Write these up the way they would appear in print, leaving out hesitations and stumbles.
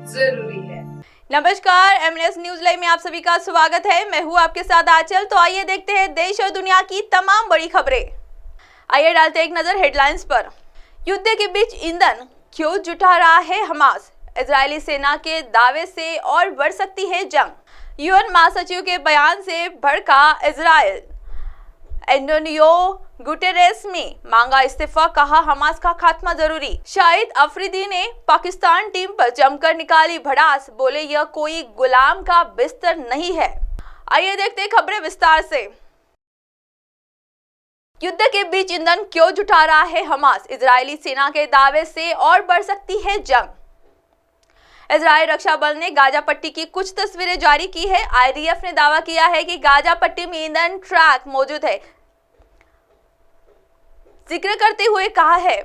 जरूरी है। नमस्कार, एमएनएस न्यूज लाइव में आप सभी का स्वागत है। मैं हूं आपके साथ आंचल। तो आइए देखते हैं देश और दुनिया की तमाम बड़ी खबरें। आइए डालते एक नजर हेडलाइंस पर। युद्ध के बीच ईंधन क्यों जुटा रहा है हमास? इजरायली सेना के दावे से और बढ़ सकती है जंग। यूएन महासचिव के बयान से भड़का इजराइल। एंटोनियो गुटेरेस ने मांगा इस्तीफा, कहा हमास का खात्मा जरूरी। शाहिद अफरीदी ने पाकिस्तान टीम पर जमकर निकाली भड़ास, बोले यह कोई गुलाम का बिस्तर नहीं है। आइए देखते हैं खबरें विस्तार से। युद्ध के बीच ईंधन क्यों जुटा रहा है हमास? इजरायली सेना के दावे से और बढ़ सकती है जंग। इजरायल रक्षा बल ने गाजा पट्टी की कुछ तस्वीरें जारी की है। आईडीएफ ने दावा किया है कि गाजा पट्टी में ईंधन ट्रैक मौजूद है। जिक्र करते हुए कहा है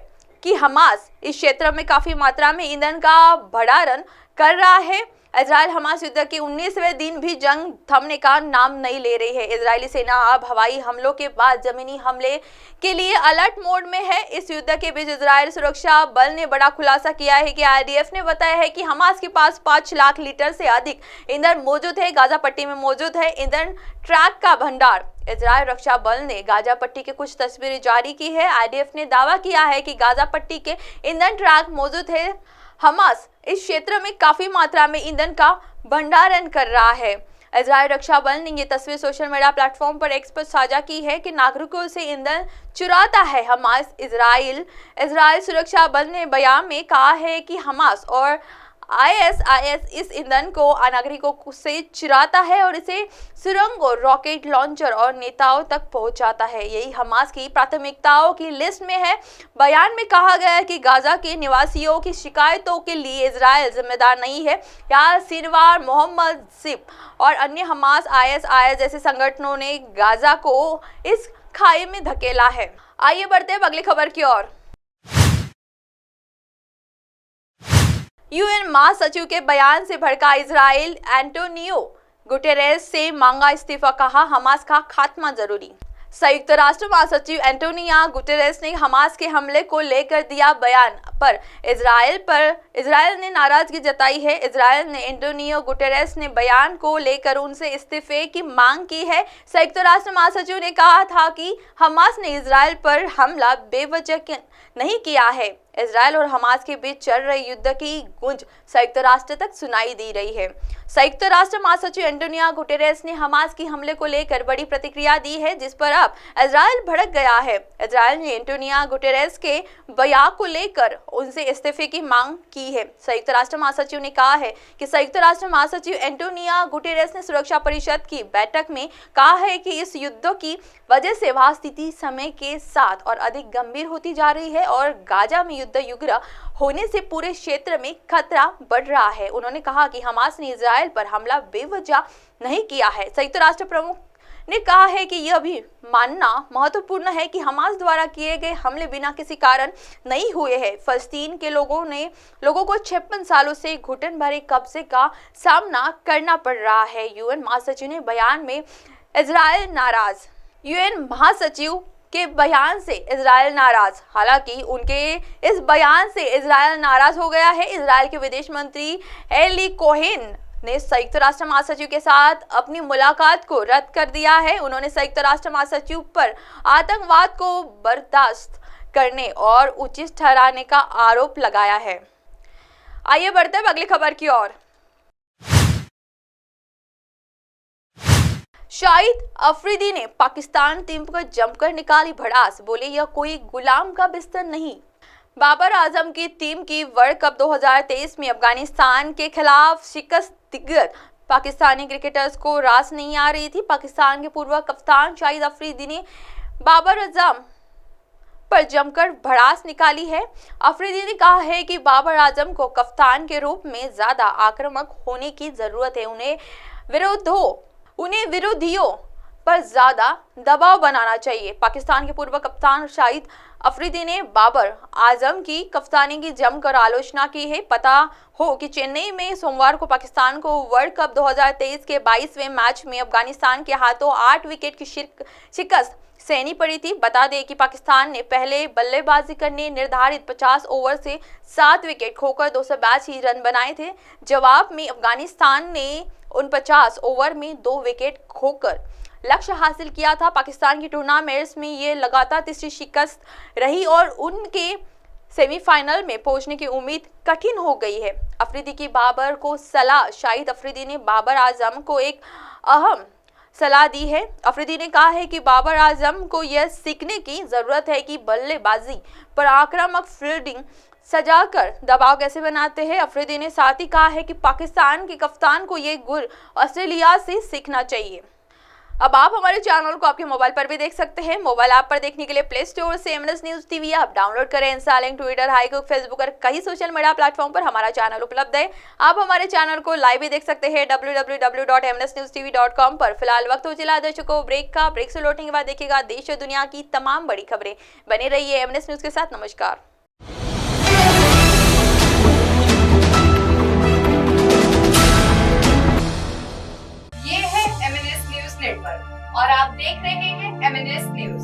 कि हमास इस क्षेत्र में काफी मात्रा में ईंधन का भंडारण कर रहा है। इजरायल हमास युद्ध के 19वें दिन भी जंग थमने का नाम नहीं ले रही है। इजरायली सेना अब हवाई हमलों के बाद जमीनी हमले के लिए अलर्ट मोड में है। इस युद्ध के बीच इजरायल सुरक्षा बल ने बड़ा खुलासा किया है कि आईडीएफ ने बताया है कि हमास के पास 5 लाख लीटर से अधिक ईंधन मौजूद है। गाजा पट्टी में मौजूद है ईंधन ट्रैक का भंडार। इजरायल रक्षा बल ने गाजा पट्टी की कुछ तस्वीरें जारी की है। आईडीएफ ने दावा किया है कि गाजा पट्टी के ईंधन ट्रैक मौजूद है। हमास इस क्षेत्र में काफी मात्रा में ईंधन का भंडारण कर रहा है। इजरायल रक्षा बल ने ये तस्वीर सोशल मीडिया प्लेटफॉर्म पर एक्स पर साझा की है कि नागरिकों से ईंधन चुराता है हमास। इजरायल सुरक्षा बल ने बयान में कहा है कि हमास और आईएसआईएस इस ईंधन को नागरिकों से चुराता है और इसे सुरंगों, रॉकेट लॉन्चर और नेताओं तक पहुंचाता है। यही हमास की प्राथमिकताओं की लिस्ट में है। बयान में कहा गया है कि गाजा के निवासियों की शिकायतों के लिए इजरायल जिम्मेदार नहीं है। यहाँ सिनवार, मोहम्मद सिप और अन्य हमास, आईएसआईएस जैसे संगठनों ने गाजा को इस खाई में धकेला है। आइए बढ़ते हैं अगली खबर की ओर। यूएन महासचिव के बयान से भड़का इजराइल। एंटोनियो गुटेरेस से मांगा इस्तीफा, कहा हमास का खात्मा जरूरी। संयुक्त राष्ट्र महासचिव एंटोनियो गुटेरेस ने हमास के हमले को लेकर दिया बयान पर इजराइल ने नाराजगी जताई है। इजराइल ने एंटोनियो गुटेरेस ने बयान को लेकर उनसे इस्तीफे की मांग की है। संयुक्त राष्ट्र महासचिव ने कहा था कि हमास ने इजराइल पर हमला बेवजह नहीं किया है। इजराइल और हमास के बीच चल रहे युद्ध की गूंज संयुक्त राष्ट्र तक सुनाई दी रही है। संयुक्त राष्ट्र महासचिव एंटोनियो गुटेरेस ने हमास की हमले को लेकर बड़ी प्रतिक्रिया दी है, जिस पर अब इजराइल भड़क गया है। इजराइल ने एंटोनियो गुटेरेस के बयान को लेकर उनसे इस्तीफे की मांग की है। संयुक्त राष्ट्र महासचिव ने कहा है कि संयुक्त राष्ट्र महासचिव एंटोनियो गुटेरेस ने सुरक्षा परिषद की बैठक में कहा है कि इस युद्ध की वजह से वहां स्थिति समय के साथ और अधिक गंभीर होती जा रही है और गाजा में युद्ध युग्र होने से पूरे क्षेत्र में खतरा बढ़ रहा है। उन्होंने कहा कि हमास ने इजराइल पर हमला बेवजह नहीं किया है। संयुक्त राष्ट्र प्रमुख ने कहा है कि यह भी मानना महत्वपूर्ण है कि हमास द्वारा किए गए हमले बिना किसी कारण नहीं हुए हैं। फलस्तीन के लोगों को 56 सालों से घुटन भरे कब्जे का सामना करना पड़ रहा है। यूएन महासचिव ने बयान में इजराइल नाराज। यूएन महासचिव के बयान से इजराइल नाराज। हालांकि उनके इस बयान से इजराइल नाराज हो गया है। इजराइल के विदेश मंत्री एली कोहेन ने संयुक्त राष्ट्र महासचिव के साथ अपनी मुलाकात को रद्द कर दिया है। उन्होंने संयुक्त राष्ट्र महासचिव पर आतंकवाद को बर्दाश्त करने और उचित ठहराने का आरोप लगाया है। आइए बढ़ते हैं अगली खबर की ओर। शाहिद अफरीदी ने पाकिस्तान टीम पर जमकर निकाली भड़ास, बोले यह कोई गुलाम का बिस्तर नहीं। बाबर आजम की टीम की वर्ल्ड कप 2023 में अफगानिस्तान के खिलाफ शिकस्त दिग्गज पाकिस्तानी क्रिकेटर्स को रास नहीं आ रही थी। पाकिस्तान के पूर्व कप्तान शाहिद अफरीदी ने बाबर आजम पर जमकर भड़ास निकाली है। अफरीदी ने कहा है कि बाबर आजम को कप्तान के रूप में ज्यादा आक्रामक होने की जरूरत है। उन्हें विरोधियों पर ज्यादा दबाव बनाना चाहिए। पाकिस्तान के पूर्व कप्तान शाहिद अफरीदी ने बाबर आजम की कप्तानी की जमकर आलोचना की है। पता हो कि चेन्नई में सोमवार को पाकिस्तान को वर्ल्ड कप 2023 के 22वें मैच में अफगानिस्तान के हाथों 8 विकेट की शिकस्त सहनी पड़ी थी। बता दें कि पाकिस्तान ने पहले बल्लेबाजी करने निर्धारित 50 ओवर से 7 विकेट खोकर 282 रन बनाए थे। जवाब में अफगानिस्तान ने उन 50 ओवर में 2 विकेट खोकर लक्ष्य हासिल किया था। पाकिस्तान की टूर्नामेंट्स में ये लगातार तीसरी शिकस्त रही और उनके सेमीफाइनल में पहुंचने की उम्मीद कठिन हो गई है। अफरीदी की बाबर को सलाह। शाहिद अफरीदी ने बाबर आजम को एक अहम सलाह दी है। अफरीदी ने कहा है कि बाबर आजम को यह सीखने की जरूरत है कि बल्लेबाजी पर आक्रामक फील्डिंग सजाकर दबाव कैसे बनाते हैं। अफरीदी ने साथ ही कहा है कि पाकिस्तान के कप्तान को यह गुर ऑस्ट्रेलिया से सीखना चाहिए। अब आप हमारे चैनल को आपके मोबाइल पर भी देख सकते हैं। मोबाइल ऐप पर देखने के लिए प्ले स्टोर से MNS news TV app download करें। इंस्टालिंग ट्विटर, हाईकुक, फेसबुक और कई सोशल मीडिया प्लेटफॉर्म पर हमारा चैनल उपलब्ध है। आप हमारे चैनल को लाइव भी देख सकते हैं www.mnsnewstv.com पर। फिलहाल वक्त हो चला दर्शकों ब्रेक का। ब्रेक से लौटने के बाद देखिएगा देश और दुनिया की तमाम बड़ी खबरें। बने रहिए एमएनएस न्यूज के साथ। नमस्कार। ये है एमएनएस न्यूज नेटवर्क और आप देख रहे हैं एमएनएस न्यूज।